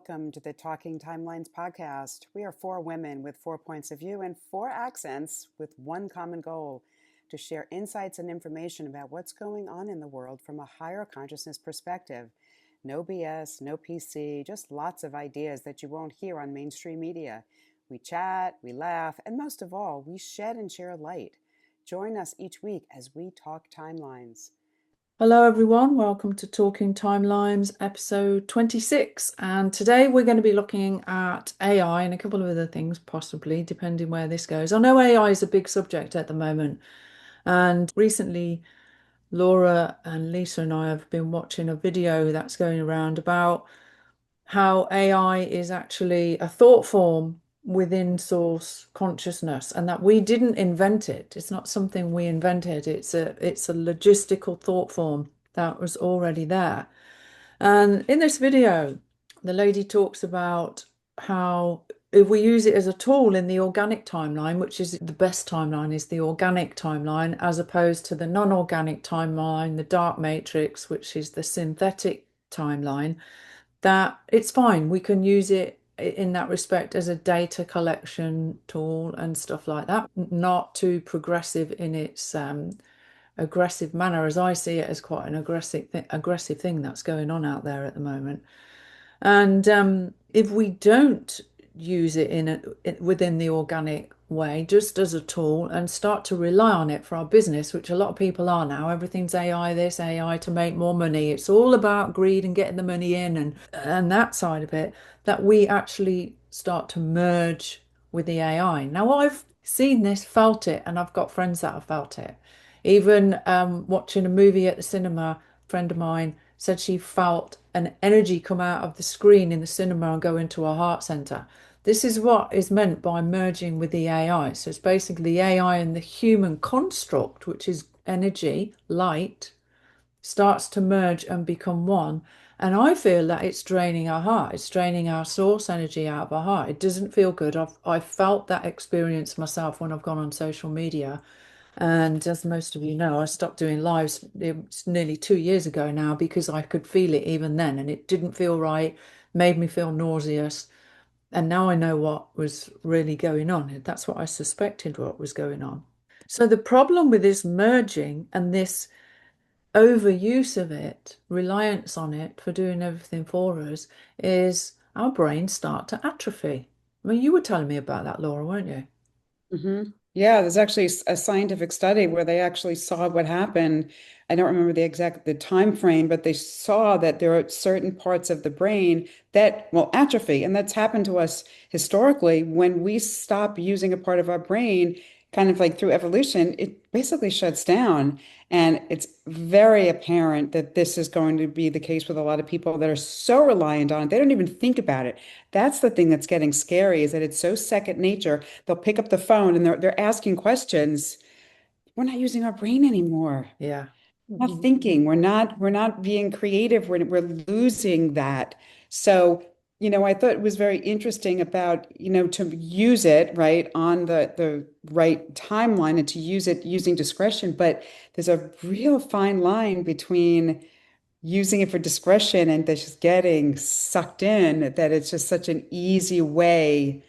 welcome to the Talking Timelines podcast. We are four women with 4 points of view and four accents with one common goal: to share insights and information about what's going on in the world from a higher consciousness perspective. No BS, no PC, just lots of ideas that you won't hear on mainstream media. We chat, we laugh, and most of all, we shed and share light. Join us each week as we talk timelines. Hello, everyone. Welcome to Talking Timelines, episode 26. And today we're going to be looking at AI and a couple of other things, possibly, depending where this goes. I know AI is a big subject at the moment. And recently, Laura and Lisa and I have been watching a video that's going around about how AI is actually a thought form within source consciousness and that we didn't invent it. It's not something we invented. It's a logistical thought form that was already there. And in this video, the lady talks about how if we use it as a tool in the organic timeline, which is the best timeline, is the organic timeline, as opposed to the non-organic timeline, the dark matrix, which is the synthetic timeline, that it's fine. We can use it in that respect as a data collection tool and stuff like that, not too progressive in its aggressive manner, as I see it as quite an aggressive thing that's going on out there at the moment. And if we don't use it within the organic way, just as a tool, and start to rely on it for our business, which a lot of people are now. Everything's AI this, AI to make more money. It's all about greed and getting the money in and that side of it, that we actually start to merge with the AI. Now, I've seen this, felt it, and I've got friends that have felt it. Even watching a movie at the cinema, a friend of mine said she felt an energy come out of the screen in the cinema and go into her heart center. This is what is meant by merging with the AI. So it's basically the AI and the human construct, which is energy, light, starts to merge and become one. And I feel that it's draining our heart. It's draining our source energy out of our heart. It doesn't feel good. I've felt that experience myself when I've gone on social media. And as most of you know, I stopped doing lives. It's nearly 2 years ago now because I could feel it even then, and it didn't feel right, made me feel nauseous. And now I know what was really going on. That's what I suspected what was going on. So the problem with this merging and this overuse of it, reliance on it for doing everything for us, is our brains start to atrophy. I mean, you were telling me about that, Laura, weren't you? Yeah, there's actually a scientific study where they actually saw what happened. I don't remember the time frame, but they saw that there are certain parts of the brain that will atrophy, and that's happened to us historically. When we stop using a part of our brain, kind of like through evolution, it basically shuts down. And it's very apparent that this is going to be the case with a lot of people that are so reliant on it, they don't even think about it. That's the thing that's getting scary, is that it's so second nature. They'll pick up the phone and they're asking questions. We're not using our brain anymore. Yeah. We're not thinking. We're not being creative. We're losing that. So, I thought it was very interesting about, to use it right on the right timeline and to use it using discretion. But there's a real fine line between using it for discretion and just getting sucked in, that it's just such an easy way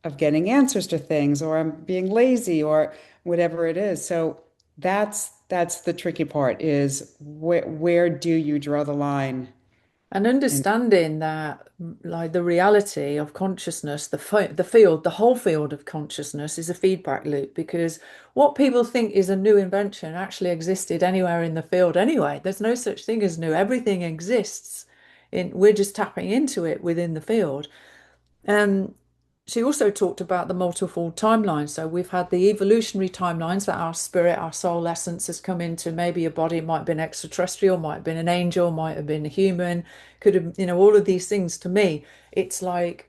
of getting answers to things, or I'm being lazy, or whatever it is. So that's the tricky part, is where do you draw the line? And And understanding that, like the reality of consciousness, the field, the whole field of consciousness is a feedback loop, because what people think is a new invention actually existed anywhere in the field anyway. There's no such thing as new. Everything exists we're just tapping into it within the field. Um, she also talked about the multiple timelines. So we've had the evolutionary timelines that our spirit, our soul essence has come into maybe a body. It might have been extraterrestrial, might have been an angel, might have been a human, could have, all of these things. To me, it's like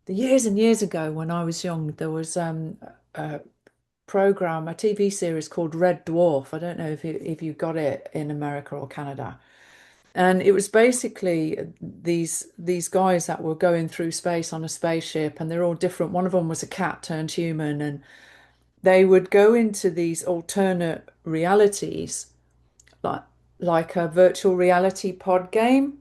the years and years ago when I was young, there was a program, a TV series called Red Dwarf. I don't know if you got it in America or Canada. And it was basically these guys that were going through space on a spaceship, and they're all different. One of them was a cat turned human, and they would go into these alternate realities, like like a virtual reality pod game.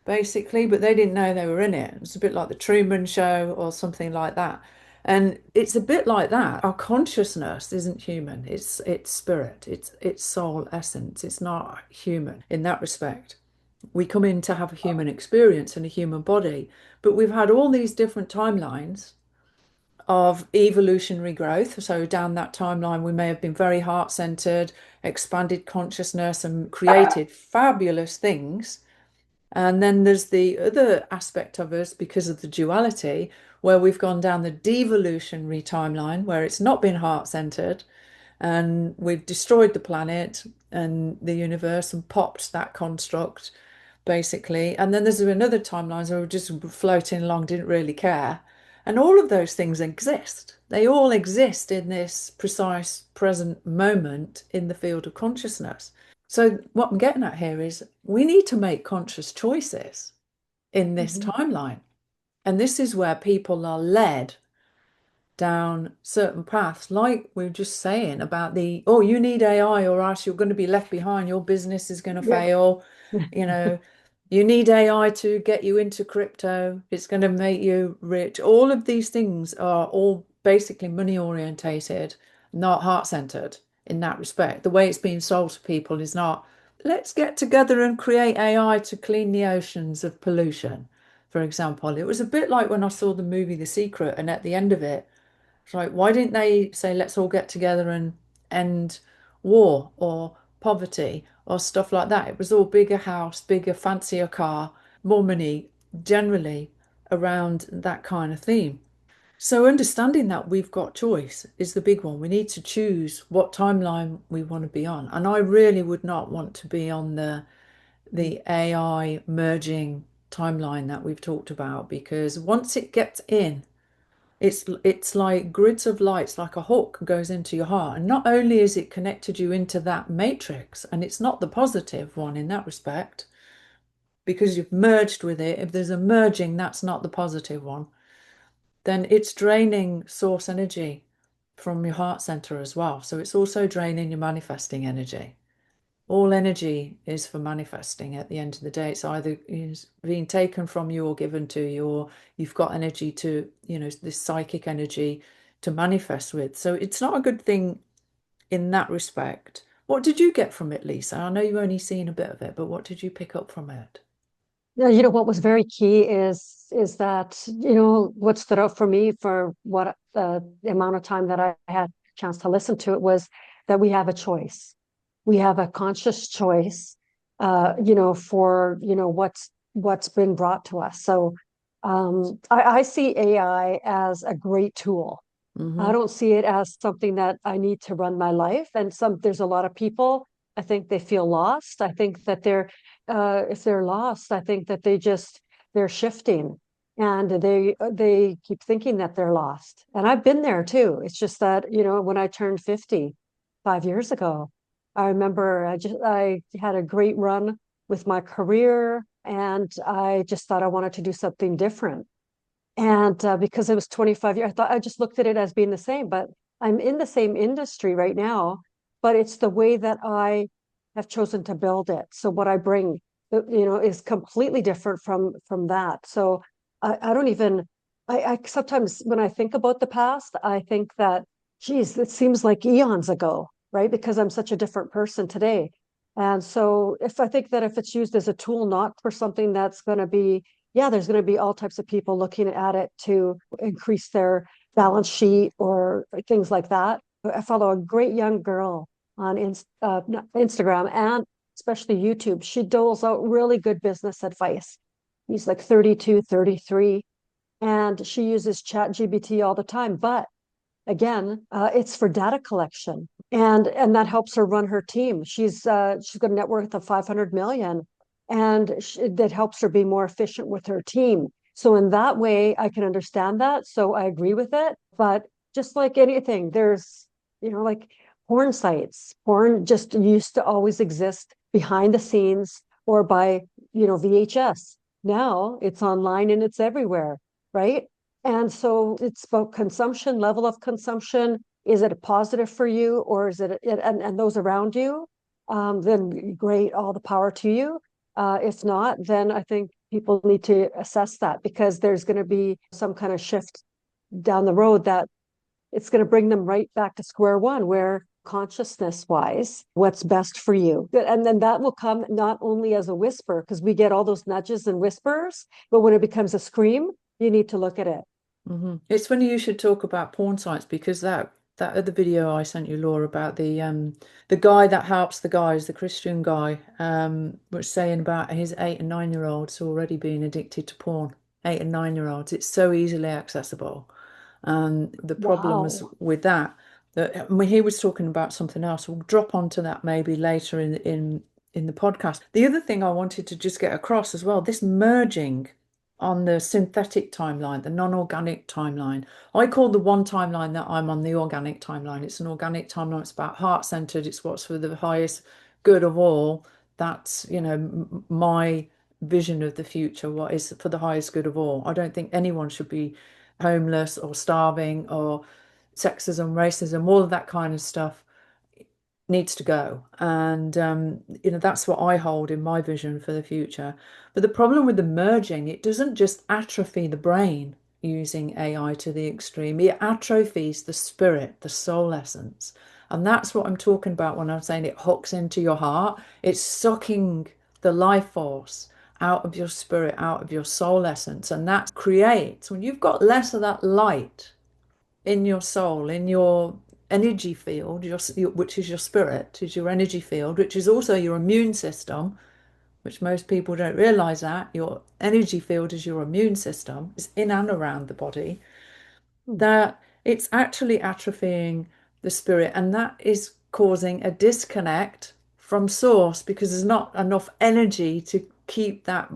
basically, but they didn't know they were in it. It's a bit like the Truman Show or something like that. And it's a bit like that. Our consciousness isn't human. It's spirit. It's soul essence. It's not human in that respect. We come in to have a human experience and a human body, but we've had all these different timelines of evolutionary growth. So down that timeline, we may have been very heart-centered, expanded consciousness, and created fabulous things. And then there's the other aspect of us because of the duality, where we've gone down the devolutionary timeline, where it's not been heart-centered, and we've destroyed the planet and the universe and popped that construct, basically. And then there's another timeline where we're just floating along, didn't really care. And all of those things exist. They all exist in this precise present moment in the field of consciousness. So, what I'm getting at here is we need to make conscious choices in this Mhm. timeline. And this is where people are led down certain paths, like we were just saying about the, oh, you need AI or else you're going to be left behind, your business is going to Yeah. fail. You know, you need AI to get you into crypto, it's going to make you rich. All of these things are all basically money orientated, not heart centered in that respect. The way it's being sold to people is not, let's get together and create AI to clean the oceans of pollution, for example. It was a bit like when I saw the movie The Secret, and at the end of it, it's like, why didn't they say, let's all get together and end war or poverty or stuff like that? It was all bigger house, bigger, fancier car, more money, generally around that kind of theme. So understanding that we've got choice is the big one. We need to choose what timeline we want to be on. And I really would not want to be on the AI merging timeline that we've talked about, because once it gets in, it's like grids of lights, like a hook goes into your heart. And not only is it connected you into that matrix, and it's not the positive one in that respect, because you've merged with it. If there's a merging, that's not the positive one. Then it's draining source energy from your heart center as well. So it's also draining your manifesting energy. All energy is for manifesting at the end of the day. It's either is being taken from you or given to you, or you've got energy to, this psychic energy to manifest with. So it's not a good thing in that respect. What did you get from it, Lisa? I know you've only seen a bit of it, but what did you pick up from it? Yeah, what was very key is that, what stood out for me for what the amount of time that I had a chance to listen to it was that we have a choice. We have a conscious choice, for, what's been brought to us. So I see AI as a great tool. I Mm-hmm. don't see it as something that I need to run my life. And there's a lot of people, I think they feel lost. I think that if they're lost, I think that they're shifting and they keep thinking that they're lost. And I've been there too. It's just that, when I turned 50 5 years ago, I remember I had a great run with my career and I just thought I wanted to do something different. And because it was 25 years, I thought I just looked at it as being the same, but I'm in the same industry right now, but it's the way that I have chosen to build it. So what I bring, is completely different from that. So I don't even, I sometimes when I think about the past, I think that, geez, it seems like eons ago, right? Because I'm such a different person today. And so if I think that if it's used as a tool, not for something that's going to be, yeah, there's going to be all types of people looking at it to increase their balance sheet or things like that. I follow a great young girl on Instagram and especially YouTube. She doles out really good business advice. He's like 32, 33, and she uses ChatGPT all the time. But again, it's for data collection, and that helps her run her team. She's got a net worth of 500 million, and that helps her be more efficient with her team. So in that way, I can understand that. So I agree with it. But just like anything, there's like porn sites. Porn just used to always exist behind the scenes or by VHS. Now it's online and it's everywhere, right? And so it's about consumption, level of consumption. Is it a positive for you or is it, and those around you? Then great, all the power to you. If not, then I think people need to assess that, because there's going to be some kind of shift down the road that it's going to bring them right back to square one, where consciousness wise, what's best for you. And then that will come not only as a whisper, because we get all those nudges and whispers, but when it becomes a scream, you need to look at it. It's funny you should talk about porn sites, because that other video I sent you, Laura, about the guy that helps the guys, the Christian guy, was saying about his 8 and 9 year olds already being addicted to porn. 8 and 9 year olds, it's so easily accessible. And the problem was Wow. with that, I mean, he was talking about something else. We'll drop onto that maybe later in the podcast. The other thing I wanted to just get across as well, this merging on the synthetic timeline, the non-organic timeline. I call the one timeline that I'm on the organic timeline. It's an organic timeline. It's about heart-centered. It's what's for the highest good of all. That's, my vision of the future, what is for the highest good of all. I don't think anyone should be homeless or starving, or sexism, racism, all of that kind of stuff needs to go. And, that's what I hold in my vision for the future. But the problem with the merging, it doesn't just atrophy the brain using AI to the extreme, it atrophies the spirit, the soul essence. And that's what I'm talking about when I'm saying it hooks into your heart. It's sucking the life force out of your spirit, out of your soul essence. And that creates, when you've got less of that light in your soul, in your energy field, which is your spirit, is your energy field, which is also your immune system, which most people don't realize that your energy field is your immune system, is in and around the body, that it's actually atrophying the spirit, and that is causing a disconnect from source, because there's not enough energy to keep that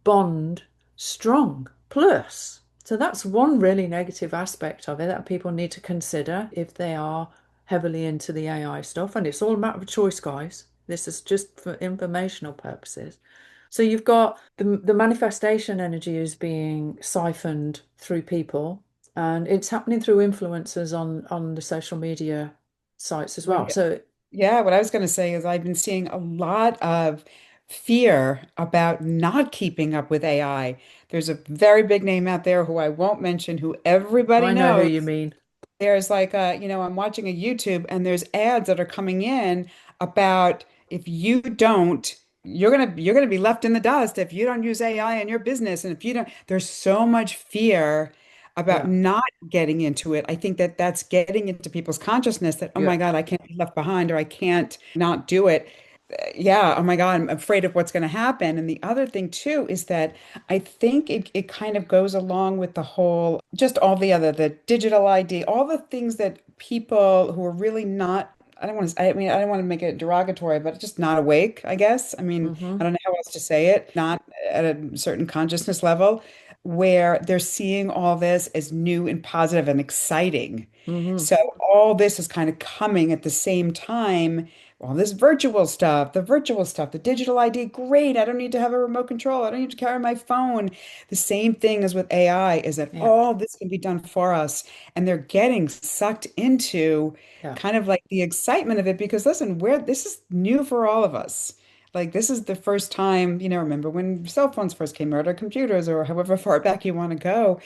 bond strong. Plus, so that's one really negative aspect of it that people need to consider if they are heavily into the AI stuff. And it's all a matter of choice, guys. This is just for informational purposes. So you've got the manifestation energy is being siphoned through people, and it's happening through influencers on the social media sites as Well, well. So yeah, what I was going to say is I've been seeing a lot of fear about not keeping up with AI. There's a very big name out there who I won't mention, who everybody I know who knows. you mean. There's like I'm watching a YouTube and there's ads that are coming in about if you don't, you're gonna be left in the dust if you don't use AI in your business. And if you don't, there's so much fear about Yeah, not getting into it. I think that that's getting into people's consciousness that, oh yeah. my God, I can't be left behind or I can't not do it. Yeah, oh my God, I'm afraid of what's going to happen. And the other thing too is that I think it kind of goes along with the whole, just all the digital ID, all the things that people who are really not, I don't want to, I mean, I don't want to make it derogatory, but just not awake, I guess. I mean, I Mm-hmm. don't know how else to say it, not at a certain consciousness level where they're seeing all this as new and positive and exciting. Mm-hmm. So all this is kind of coming at the same time. All this virtual stuff, the digital ID, great. I don't need to have a remote control. I don't need to carry my phone. The same thing as with AI is that Yeah, all this can be done for us. And they're getting sucked into yeah. kind of like the excitement of it because listen, this is new for all of us. Like this is the first time, remember when cell phones first came out or computers or however far back you want to go.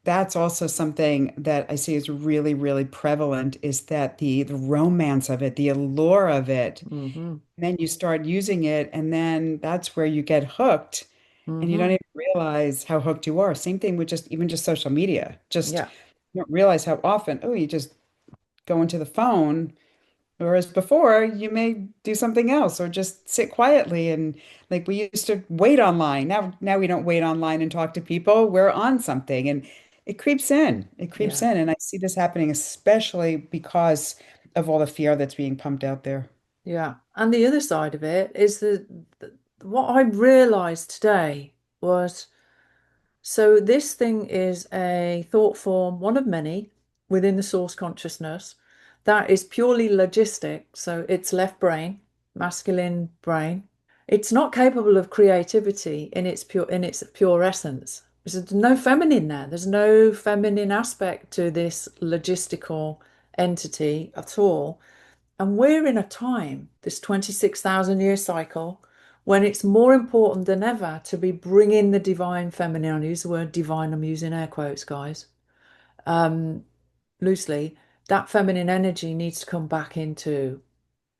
That's also something that I see is really, really prevalent is that the romance of it, the allure of it, Mm-hmm. and then you start using it, and then that's where you get hooked, and you don't Mm-hmm. even realize how hooked you are. Same thing with just social media. Just Yeah, you don't realize how often, oh, you just go into the phone. Whereas before, you may do something else or just sit quietly and like we used to wait online. Now we don't wait online and talk to people. We're on something and it creeps in. It creeps yeah, in. And I see this happening especially because of all the fear that's being pumped out there. yeah. And the other side of it is that what I realized today was, so this thing is a thought form, one of many within the source consciousness that is purely logistic. So it's left brain, masculine brain. It's not capable of creativity in its pure essence. There's no feminine there. There's no feminine aspect to this logistical entity at all. And we're in a time, this 26,000 year cycle, when it's more important than ever to be bringing the divine feminine. I use the word divine, I'm using air quotes, guys, um, loosely. That feminine energy needs to come back into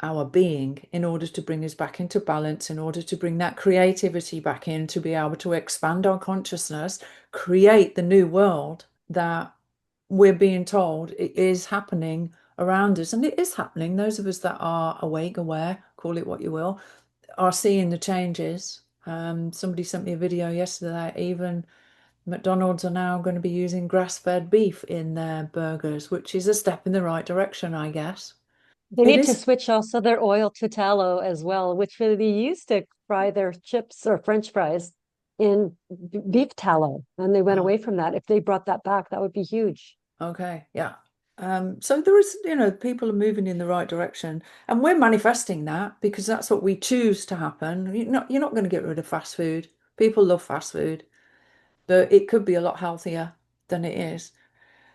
our being in order to bring us back into balance, in order to bring that creativity back in, to be able to expand our consciousness, create the new world that we're being told it is happening around us. And it is happening. Those of us that are awake, aware, call it what you will, are seeing the changes. Somebody sent me a video yesterday, even McDonald's are now going to be using grass-fed beef in their burgers, which is a step in the right direction, I guess. They It need to is. switch also their oil to tallow as well, which they used to fry their chips or French fries in beef tallow, and they went Oh, away from that. If they brought that back, that would be huge. okay, yeah. So there is, people are moving in the right direction, and we're manifesting that because that's what we choose to happen. You're not going to get rid of fast food. People love fast food, but it could be a lot healthier than it is.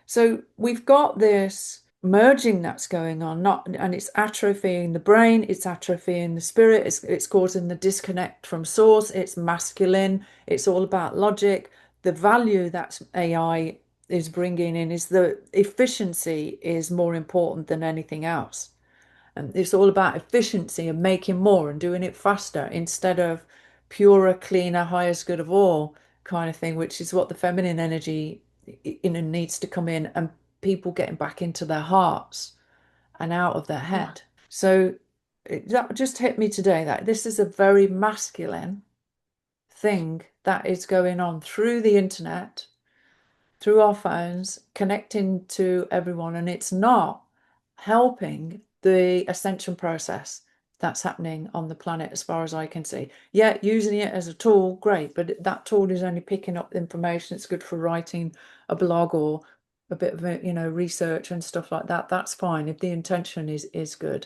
So we've got this merging that's going on, not and it's atrophying the brain, it's atrophying the spirit, it's causing the disconnect from source, it's masculine, it's all about logic. The value that AI is bringing in is the efficiency is more important than anything else. And it's all about efficiency and making more and doing it faster instead of purer, cleaner, highest good of all kind of thing, which is what the feminine energy needs to come in, and people getting back into their hearts and out of their Yeah. head. So that just hit me today that this is a very masculine thing that is going on through the internet, through our phones, connecting to everyone, and it's not helping the ascension process that's happening on the planet as far as I can see. Yeah, using it as a tool, great, but that tool is only picking up information. It's good for writing a blog or a bit of research and stuff like that. That's fine if the intention is good.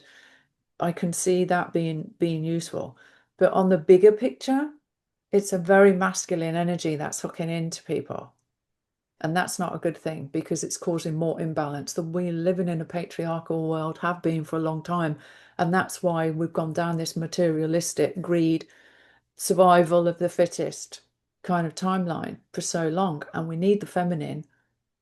I can see that being useful. But on the bigger picture, it's a very masculine energy that's hooking into people. And that's not a good thing because it's causing more imbalance. That we're living in a patriarchal world, have been for a long time. And that's why we've gone down this materialistic greed, survival of the fittest kind of timeline for so long. And we need the feminine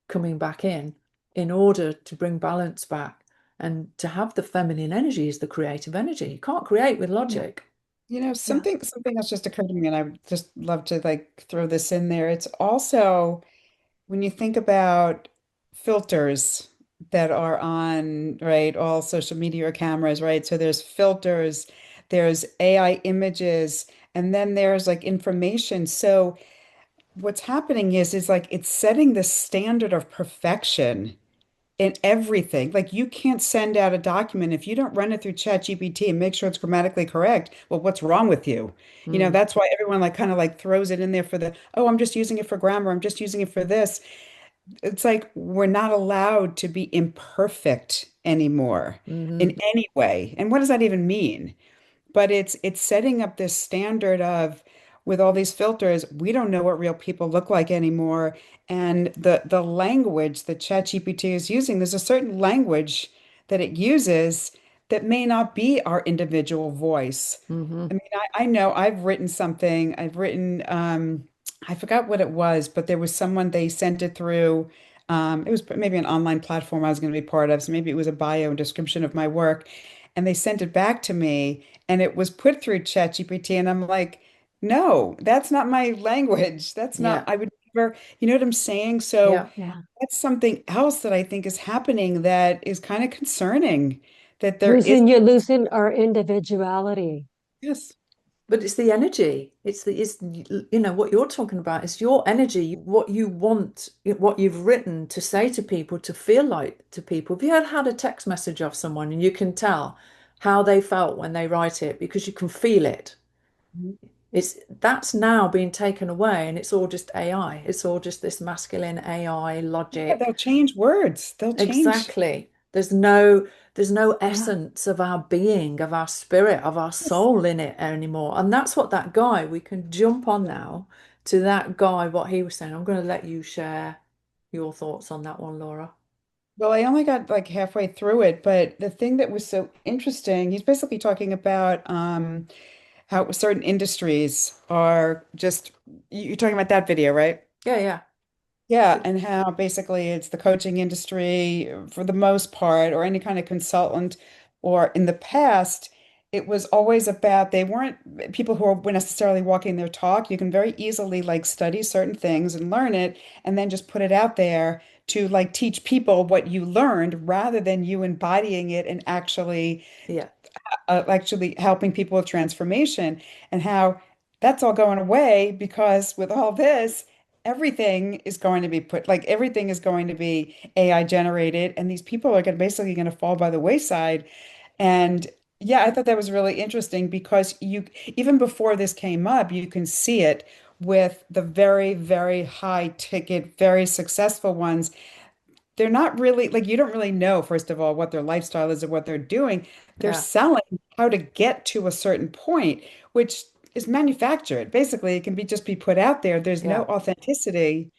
coming back in order to bring balance back. And to have the feminine energy is the creative energy. You can't create with Yeah. logic. Yeah. Something that's just occurred to me, and I would just love to like throw this in there. It's also when you think about filters that are on, right, all social media or cameras, right? So there's filters, there's AI images, and then there's like information. So what's happening is like it's setting the standard of perfection in everything. Like you can't send out a document if you don't run it through ChatGPT and make sure it's grammatically correct. Well, what's wrong with you? Mm, That's why everyone like kind of like throws it in there for the, oh, I'm just using it for grammar. I'm just using it for this. It's like we're not allowed to be imperfect anymore hmm in any way. And what does that even mean? But it's setting up this standard of with all these filters, we don't know what real people look like anymore. And the language that ChatGPT is using, there's a certain language that it uses that may not be our individual voice. hmm I mean, I know I've written something, I've written I forgot what it was, but there was someone they sent it through. It was maybe an online platform I was going to be part of. So maybe it was a bio and description of my work. And they sent it back to me and it was put through ChatGPT. And I'm like, no, that's not my language. That's not, Yeah. I would never, you know what I'm saying? So Yeah. Yeah. that's something else that I think is happening that is kind of concerning that there is, You're losing our individuality. yes. But it's the energy. It's what you're talking about. It's your energy, what you want, what you've written to say to people, to feel like to people. If you had a text message of someone and you can tell how they felt when they write it because you can feel it. It's that's now being taken away and it's all just AI. It's all just this masculine AI Yeah, they'll logic. change words. They'll change. Exactly. There's no Yeah. essence of our being, of our spirit, of our Yes. soul in it anymore. And that's what that guy, we can jump on now to that guy, what he was saying. I'm going to let you share your thoughts on that one, Laura. Well, I only got like halfway through it, but the thing that was so interesting, he's basically talking about how certain industries are just, you're talking about that video, right? Yeah, yeah, Yeah, and how basically it's the coaching industry for the most part, or any kind of consultant, or in the past, it was always about they weren't people who were necessarily walking their talk. You can very easily like study certain things and learn it, and then just put it out there to like teach people what you learned rather than you embodying it and yeah, actually helping people with transformation, and how that's all going away because with all this, everything is going to be everything is going to be AI generated, and these people are basically going to fall by the wayside. And yeah, I thought that was really interesting because you even before this came up, you can see it with the very, very high ticket, very successful ones. They're not really like you don't really know, first of all, what their lifestyle is or what they're doing. They're yeah, selling how to get to a certain point, which is manufactured. Basically, it can be just be put out there. There's no yeah. authenticity.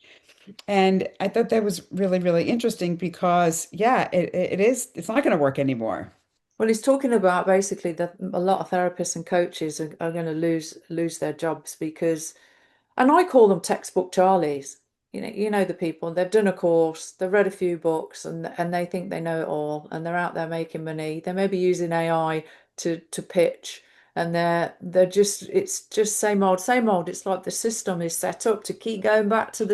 And I thought that was really, really interesting because, yeah, it is, it's not going to work anymore. Well, he's talking about basically that a lot of therapists and coaches are going to lose their jobs because, and I call them textbook Charlies. You know the people. They've done a course, they've read a few books, and they think they know it all, and they're out there making money. They may be using AI to pitch, and they're just it's just same old, same old. It's like the system is set up to keep going back to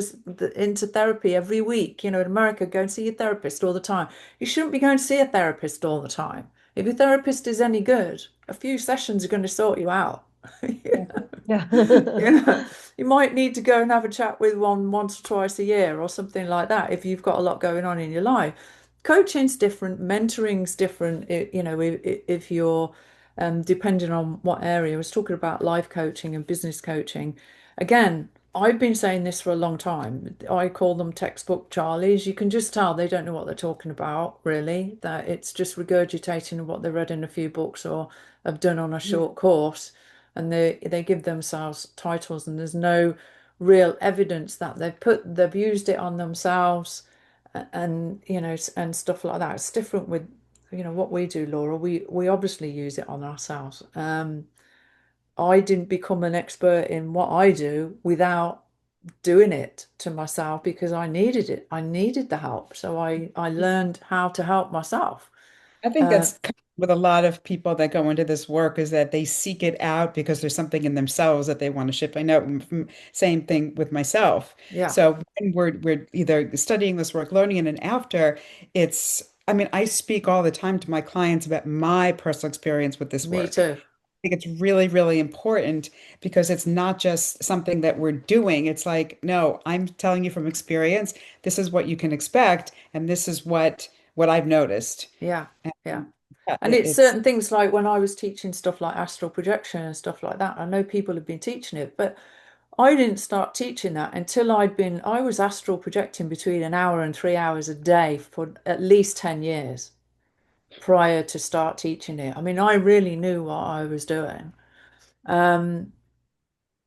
into therapy every week. In America, go and see your therapist all the time. You shouldn't be going to see a therapist all the time. If your therapist is any good, a few sessions are going to sort you out. Yeah. Yeah. Yeah, you might need to go and have a chat with one once or twice a year or something like that if you've got a lot going on in your life. Coaching's different, mentoring's different. If you're depending on what area. I was talking about life coaching and business coaching. Again, I've been saying this for a long time. I call them textbook Charlies. You can just tell they don't know what they're talking about, really. That it's just regurgitating what they read in a few books or have done on a short course, and they give themselves titles, and there's no real evidence that they've used it on themselves, and and stuff like that. It's different with what we do, Laura. We obviously use it on ourselves. I didn't become an expert in what I do without doing it to myself because I needed it. I needed the help, so I learned how to help myself. I think uh, that's kind of with a lot of people that go into this work is that they seek it out because there's something in themselves that they want to shift. I know same thing with myself. yeah, So when we're either studying this work, learning it, and after, it's, I mean, I speak all the time to my clients about my personal experience with this me work. too. I think it's really, really important because it's not just something that we're doing. It's like, no, I'm telling you from experience, this is what you can expect, and this is what I've noticed. Yeah, And yeah. yeah, And it's it's certain things like when I was teaching stuff like astral projection and stuff like that. I know people have been teaching it, but I didn't start teaching that until I was astral projecting between an hour and 3 hours a day for at least 10 years prior to start teaching it. I mean, I really knew what I was doing. Um,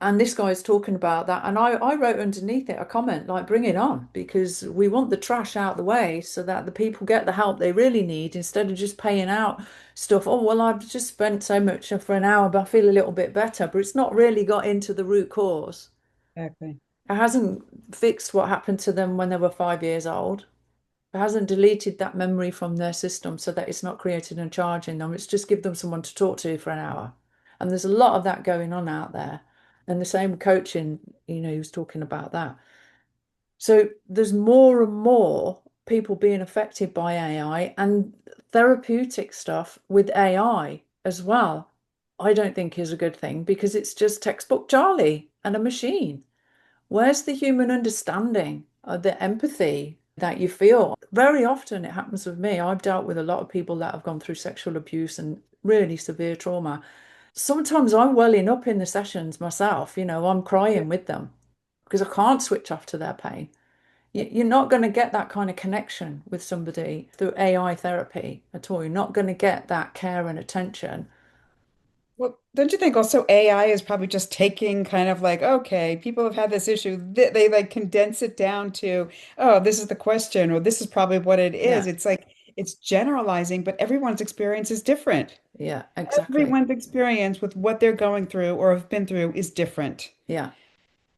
and this guy's talking about that. And I wrote underneath it a comment like, bring it on, because we want the trash out the way so that the people get the help they really need instead of just paying out stuff. Oh, well, I've just spent so much for an hour, but I feel a little bit better. But it's not really got into the root cause. exactly. It hasn't fixed what happened to them when they were 5 years old. It hasn't deleted that memory from their system so that it's not created a charge in them. It's just give them someone to talk to for an hour. And there's a lot of that going on out there. And the same coaching, he was talking about that. So there's more and more people being affected by AI and therapeutic stuff with AI as well. I don't think is a good thing because it's just textbook Charlie and a machine. Where's the human understanding, the empathy that you feel? Very often it happens with me. I've dealt with a lot of people that have gone through sexual abuse and really severe trauma. Sometimes I'm welling up in the sessions myself, I'm crying with them because I can't switch off to their pain. You're not going to get that kind of connection with somebody through AI therapy at all. You're not going to get that care and attention. Well, don't you think also AI is probably just taking kind of like, okay, people have had this issue. They like condense it down to, oh, this is the question, or this is probably what it is. Yeah. It's like it's generalizing, but everyone's experience is different. Yeah, exactly. Everyone's experience with what they're going through or have been through is different. Yeah,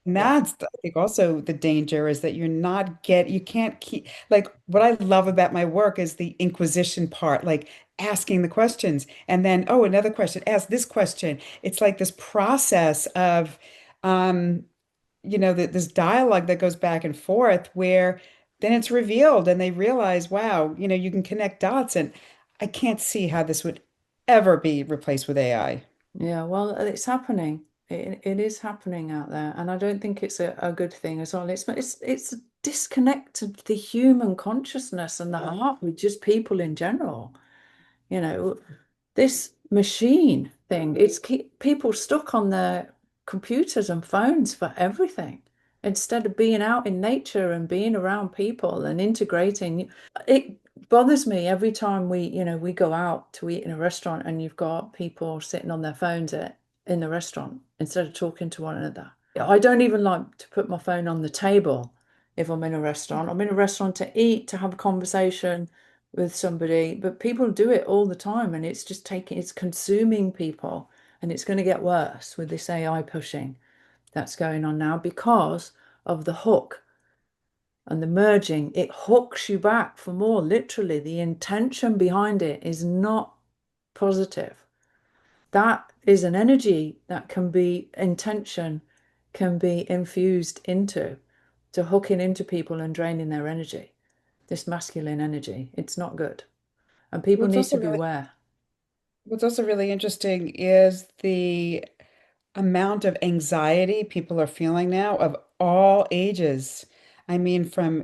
And yeah, that's, I think, also the danger is that you can't keep, like, what I love about my work is the inquisition part, like asking the questions and then, oh, another question, ask this question. It's like this process of, um, this dialogue that goes back and forth where then it's revealed and they realize, wow, you can connect dots. And I can't see how this would ever be replaced with AI. yeah. Well, it's happening. It is happening out there, and I don't think it's a good thing as well. It's a disconnect of the human consciousness and the heart with just people in general. You know, this machine thing, it's keep people stuck on their computers and phones for everything instead of being out in nature and being around people and integrating. It bothers me every time we go out to eat in a restaurant and you've got people sitting on their phones in the restaurant instead of talking to one another. I don't even like to put my phone on the table if I'm in a restaurant. I'm in a restaurant to eat, to have a conversation with somebody, but people do it all the time and it's consuming people, and it's going to get worse with this AI pushing that's going on now because of the hook and the merging. It hooks you back for more. Literally, the intention behind it is not positive. That is an energy that can be intention, can be infused into to hooking into people and draining their energy. This masculine energy, it's not good. And people What's need also to really, beware. what's also really interesting is the amount of anxiety people are feeling now of all ages. I mean, from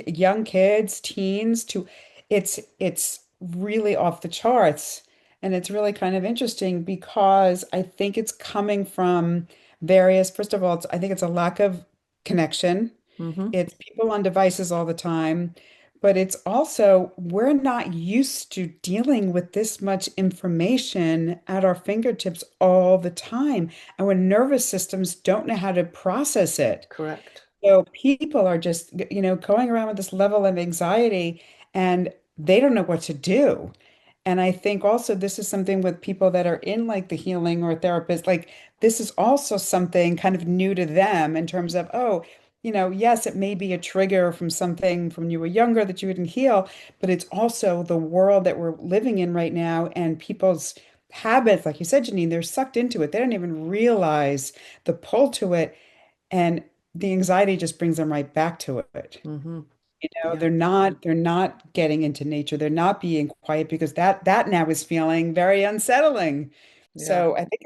young kids, teens to it's really off the charts. And it's really kind of interesting because I think it's coming from first of all, I think it's a lack of connection. Hmm. It's people on devices all the time, but it's also we're not used to dealing with this much information at our fingertips all the time. Our nervous systems don't know how to process it. Correct. So people are just, going around with this level of anxiety and they don't know what to do. And I think also this is something with people that are in like the healing or therapists, like this is also something kind of new to them in terms of, oh, yes, it may be a trigger from something from you were younger that you didn't heal, but it's also the world that we're living in right now and people's habits, like you said, Janine, they're sucked into it. They don't even realize the pull to it. And the anxiety just brings them right back to it. Hmm. They're Yeah. not getting into nature. They're not being quiet because that now is feeling very unsettling. Yeah. So I think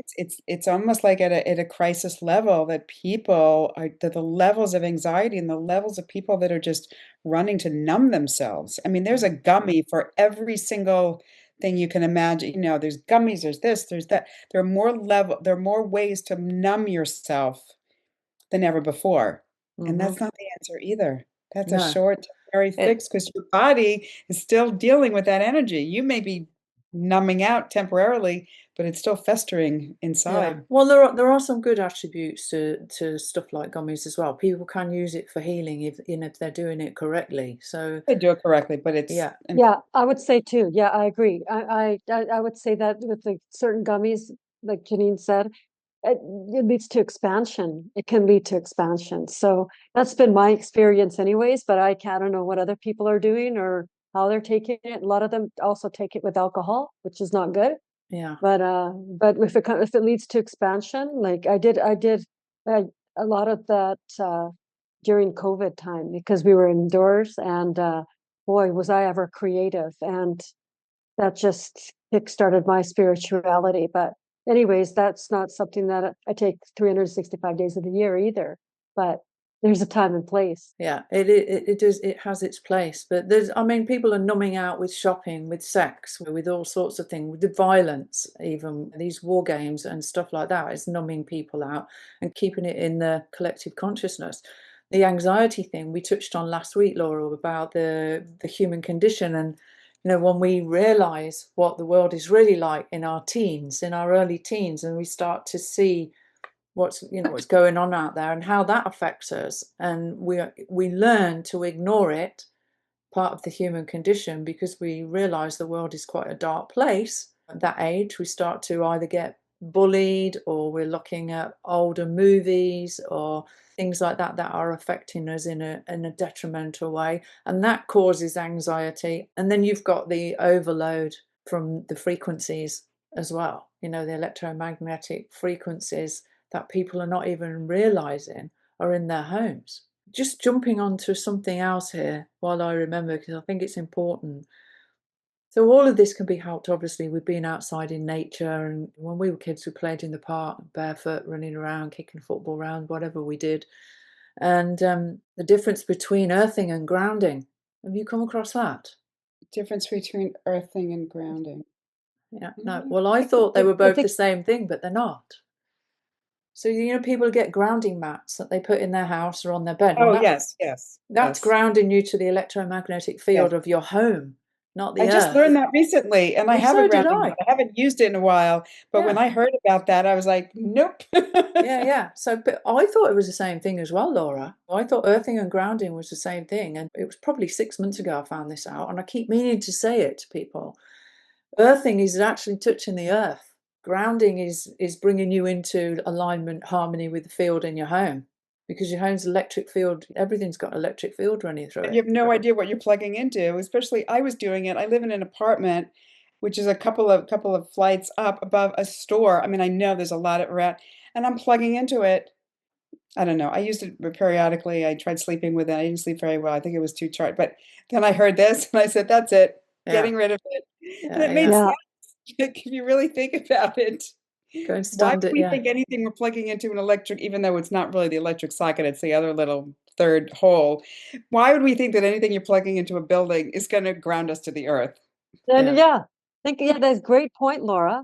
it's almost like at a crisis level that people are the levels of anxiety and the levels of people that are just running to numb themselves. I mean, there's a gummy for every single thing you can imagine. There's gummies, there's this, there's that. There are more ways to numb yourself than ever before. And Hmm. that's not the answer either. That's a No. short, temporary It, fix because your body is still dealing with that energy. You may be numbing out temporarily, but it's still festering yeah. inside. Well, there are some good attributes to stuff like gummies as well. People can use it for healing if they're doing it correctly. So They do it correctly, but it's yeah. and Yeah, I would say too. Yeah, I agree. I would say that with the certain gummies, like Janine said, it leads to expansion. It can lead to expansion. So that's been my experience anyways, but I don't know what other people are doing or how they're taking it. A lot of them also take it with alcohol, which is not good. Yeah. But if it leads to expansion, like I did uh, a lot of that during COVID time because we were indoors and boy, was I ever creative. And that just kickstarted my spirituality. But anyways, that's not something that I take 365 days of the year either. But there's a time and place. Yeah, it does, it has its place, but I mean, people are numbing out with shopping, with sex, with all sorts of things, with the violence, even these war games and stuff like that is numbing people out and keeping it in the collective consciousness. The anxiety thing we touched on last week, Laura, about the human condition, and when we realize what the world is really like in our teens, in our early teens, and we start to see what's going on out there and how that affects us, and we learn to ignore it, part of the human condition, because we realize the world is quite a dark place. at that age, we start to either get bullied, or we're looking at older movies or things like that that are affecting us in a detrimental way, and that causes anxiety. And then you've got the overload from the frequencies as well, the electromagnetic frequencies that people are not even realizing are in their homes. Just jumping onto something else here while I remember, because I think it's important. So all of this can be helped, obviously, with being outside in nature. And when we were kids, we played in the park, barefoot, running around, kicking a football around, whatever we did. And the difference between earthing and grounding. Have you come across that? Difference between earthing and grounding. Yeah, no. Well, I thought they were both the same thing, but they're not. So, people get grounding mats that they put in their house or on their bed. Oh, Well, that's yes. grounding you to the electromagnetic field of your home, not the I just earth. learned that recently, and I Well, have a so did grounding I. mat. I haven't used it in a while, but when Yeah. I heard about that, I was like, nope. Yeah. So, but I thought it was the same thing as well, Laura. I thought earthing and grounding was the same thing. And it was probably 6 months ago I found this out. And I keep meaning to say it to people. Earthing is actually touching the earth. Grounding is bringing you into alignment, harmony with the field in your home. Because your home's electric field, everything's got an electric field running through And it. you have no idea what you're plugging into, especially I was doing it. I live in an apartment, which is a couple of flights up above a store. I mean, I know there's a lot around, and I'm plugging into it. I don't know. I used it periodically. I tried sleeping with it. I didn't sleep very well. I think it was too charged. But then I heard this and I said, that's it, Yeah. getting rid of it. And it Yeah. made Yeah. sense. If you really think about it. Go and Why stand would it, we yeah. think anything we're plugging into an electric, even though it's not really the electric socket, it's the other little third hole? Why would we think that anything you're plugging into a building is going to ground us to the earth? And that's a great point, Laura.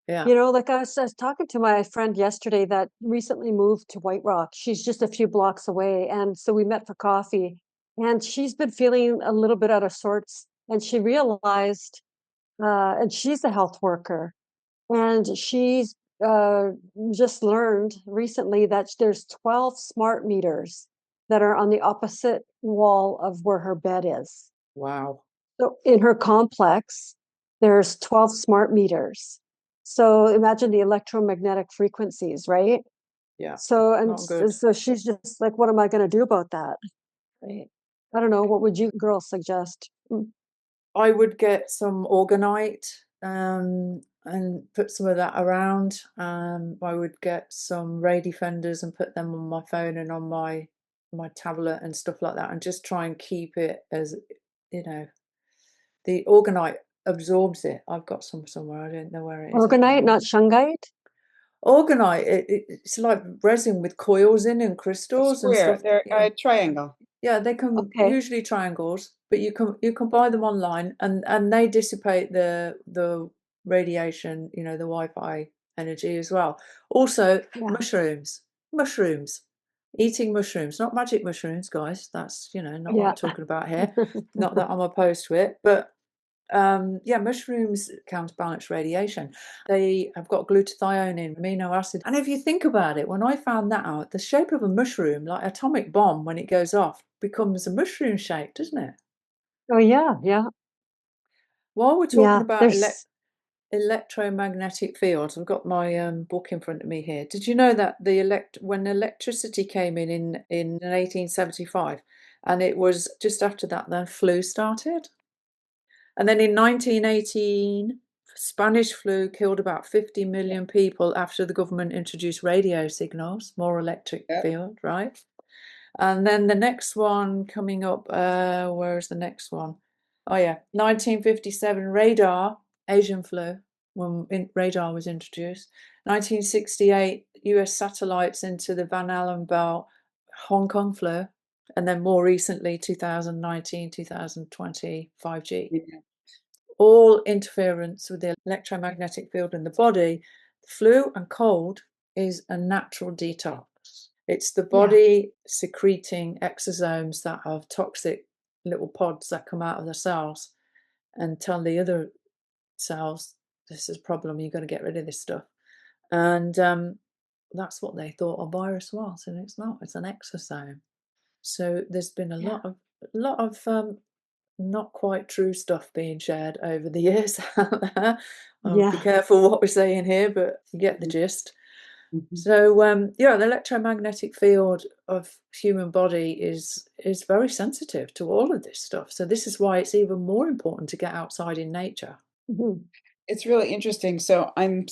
Yeah. Like I was talking to my friend yesterday that recently moved to White Rock. She's just a few blocks away. And so we met for coffee, and she's been feeling a little bit out of sorts. And she realized, and she's a health worker, and she's just learned recently that there's 12 smart meters that are on the opposite wall of where her bed is. Wow. So in her complex, there's 12 smart meters. So imagine the electromagnetic frequencies, right? Yeah. So Not good. so she's just like, what am I going to do about that? Right? I don't know. What would you girls suggest? I would get some orgonite and put some of that around. I would get some ray defenders and put them on my phone and on my tablet and stuff like that, and just try and keep it as, the orgonite absorbs it. I've got some somewhere. I don't know where it is. Orgonite, not shungite? Orgonite, it's like resin with coils in and crystals and Square, stuff. they're Yeah. a triangle. Yeah, they come Okay. usually triangles, but you can buy them online, and they dissipate the radiation, the Wi-Fi energy as well. Also, Yeah. mushrooms, eating mushrooms, not magic mushrooms, guys. That's not what I'm talking about here. Not that I'm opposed to it, but mushrooms counterbalance radiation. They have got glutathione in, amino acid. And if you think about it, when I found that out, the shape of a mushroom, like atomic bomb, when it goes off, becomes a mushroom shape, doesn't it? Oh, yeah. While we're talking Yeah. about electromagnetic fields, I've got my book in front of me here. Did you know that when electricity came in 1875, and it was just after that the flu started? And then in 1918, Spanish flu killed about 50 million people after the government introduced radio signals, more electric Yep. field, right? And then the next one coming up, where's the next one? Oh yeah, 1957 radar, Asian flu, when radar was introduced. 1968, US satellites into the Van Allen belt, Hong Kong flu. And then more recently, 2019, 2020, 5G. Yeah. All interference with the electromagnetic field in the body. Flu and cold is a natural detox. It's the body secreting exosomes that have toxic little pods that come out of the cells and tell the other cells, this is a problem, you've got to get rid of this stuff. And that's what they thought a virus was, and it's not. It's an exosome. So there's been a lot of not quite true stuff being shared over the years out there. Be Yeah. careful what we're saying here, but you get the gist. Mhm. So yeah, the electromagnetic field of human body is very sensitive to all of this stuff. So this is why it's even more important to get outside in nature. Mhm. It's really interesting. So I'm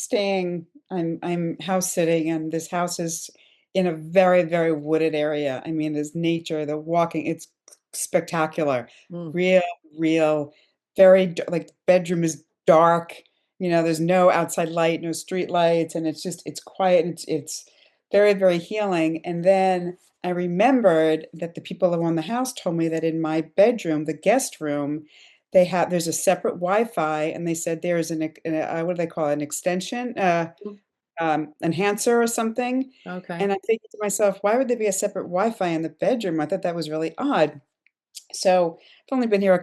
house sitting, and this house is in a very, very wooded area. I mean, there's nature, the walking, it's spectacular. Mm. Real, real, very like bedroom is dark. There's no outside light, no street lights, and it's quiet. And it's very, very healing. And then I remembered that the people who own the house told me that in my bedroom, the guest room, there's a separate Wi-Fi, and they said there's what do they call it, an extension, enhancer or something. Okay. And I'm thinking to myself, why would there be a separate Wi-Fi in the bedroom? I thought that was really odd. So I've only been here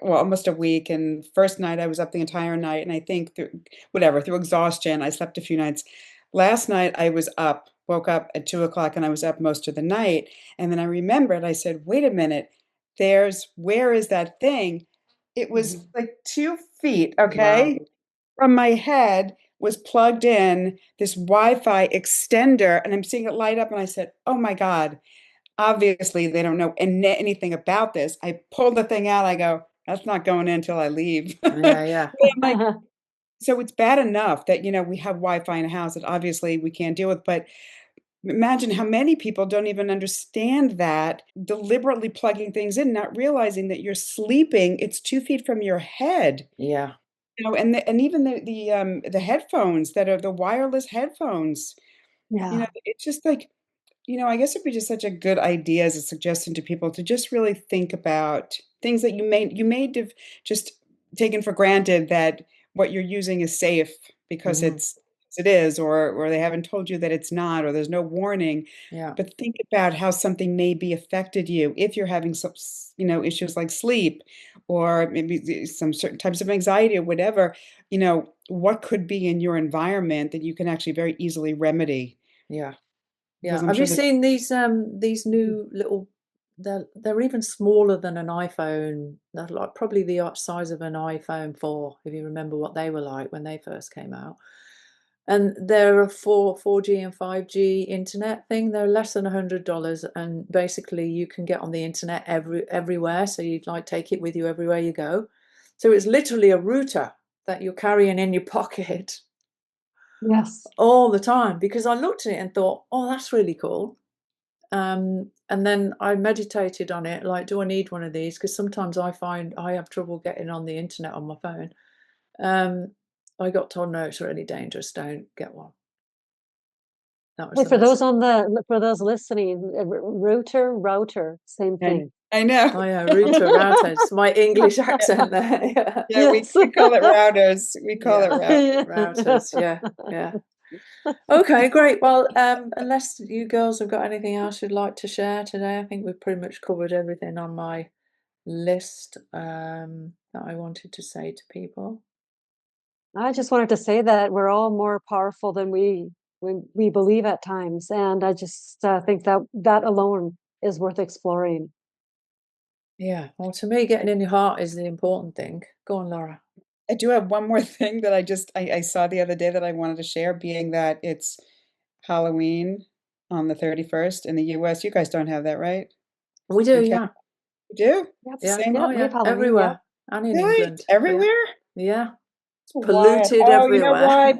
well, almost a week, and first night I was up the entire night, and I think through exhaustion, I slept a few nights. Last night I woke up at 2 o'clock, and I was up most of the night. And then I remembered, I said, wait a minute, where is that thing? It was Mhm. like 2 feet, Wow. okay, from my head was plugged in this Wi-Fi extender, and I'm seeing it light up, and I said, oh my God. Obviously, they don't know anything about this. I pulled the thing out. I go, that's not going in until I leave. Yeah, yeah. I'm like, so it's bad enough that, we have Wi-Fi in a house that obviously we can't deal with. But imagine how many people don't even understand that, deliberately plugging things in, not realizing that you're sleeping. It's 2 feet from your head. Yeah. And even the headphones that are the wireless headphones, Yeah. it's just like, I guess it'd be just such a good idea as a suggestion to people to just really think about things that you may have just taken for granted, that what you're using is safe because Hmm. it is, or they haven't told you that it's not, or there's no warning. Yeah. But think about how something may be affected you if you're having some, issues like sleep, or maybe some certain types of anxiety or whatever. What could be in your environment that you can actually very easily remedy? Yeah. Because Yeah. I'm Have you sure that. seen these new little, they're even smaller than an iPhone. They're like probably the size of an iPhone 4, if you remember what they were like when they first came out. And they're a 4G and 5G internet thing. They're less than $100, and basically you can get on the internet everywhere. So you'd like take it with you everywhere you go. So it's literally a router that you're carrying in your pocket Yes. all the time, because I looked at it and thought, oh, that's really cool. And then I meditated on it, like, do I need one of these? Because sometimes I find I have trouble getting on the internet on my phone. Um, I got told, no, it's really dangerous. Don't get one. That was Hey, the message. for those listening, router, same And thing. I know. Oh yeah, router, router. It's my English accent there. Yeah, Yeah, we Yes. we call it routers. We call it yeah, routers. routers. Yeah, yeah. Okay, great. Well, unless you girls have got anything else you'd like to share today, I think we've pretty much covered everything on my list that I wanted to say to people. I just wanted to say that we're all more powerful than we believe at times, and I just think that that alone is worth exploring. Yeah. Well, to me, getting in your heart is the important thing. Go on, Laura. I do have one more thing that I saw the other day that I wanted to share, being that it's Halloween on the 31st in the US. You guys don't have that, right? We do, In Canada? yeah. You do? Yep. The Yeah. same? Oh, Yep. We have yeah. Halloween. Yep. Everywhere. And in Really? England. Yeah. Everywhere? Yeah. It's Why? polluted Oh, you know everywhere. why?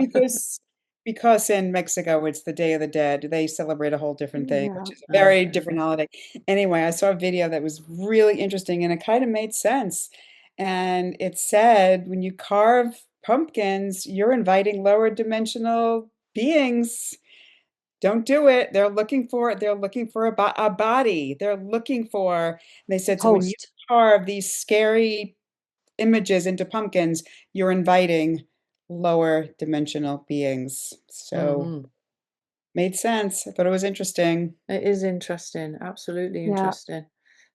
Because in Mexico it's the Day of the Dead. They celebrate a whole different thing, Yeah. which is a very Okay. different holiday. Anyway, I saw a video that was really interesting, and it kind of made sense. And it said when you carve pumpkins, you're inviting lower dimensional beings. Don't do it. They're looking for a body. They said, so when you Host. carve these scary images into pumpkins, you're inviting lower dimensional beings. So Hmm. made sense. I thought it was interesting. It is interesting. Absolutely Yeah. interesting.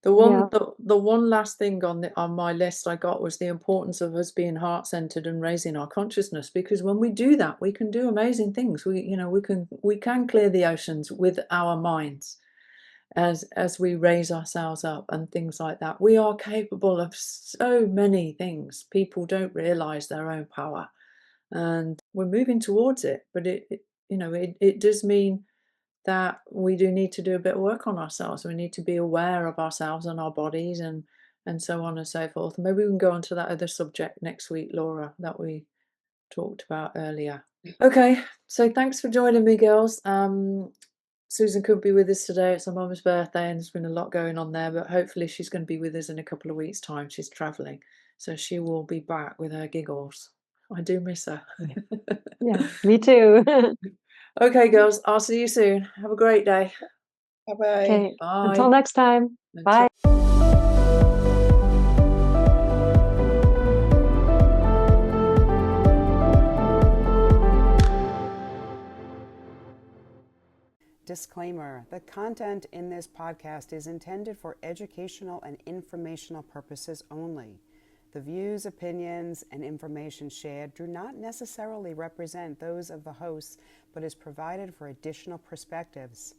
The one, Yeah. the one last thing on my list I got was the importance of us being heart-centered and raising our consciousness, because when we do that, we can do amazing things. We can clear the oceans with our minds. as we raise ourselves up and things like that. We are capable of so many things. People don't realize their own power, and we're moving towards it. But it does mean that we do need to do a bit of work on ourselves. We need to be aware of ourselves and our bodies and so on and so forth. Maybe we can go on to that other subject next week, Laura, that we talked about earlier. Okay, so thanks for joining me, girls. Susan could be with us today. It's her mum's birthday and there's been a lot going on there, but hopefully she's going to be with us in a couple of weeks' time. She's traveling, so she will be back with her giggles. I do miss her. Yeah, me too. Okay, girls, I'll see you soon. Have a great day. Bye-bye. Okay, Bye. until next time. Until- Bye. Disclaimer: the content in this podcast is intended for educational and informational purposes only. The views, opinions, and information shared do not necessarily represent those of the hosts, but is provided for additional perspectives.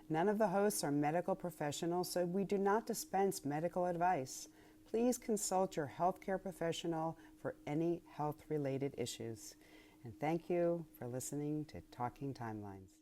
None of the hosts are medical professionals, so we do not dispense medical advice. Please consult your healthcare professional for any health-related issues. And thank you for listening to Talking Timelines.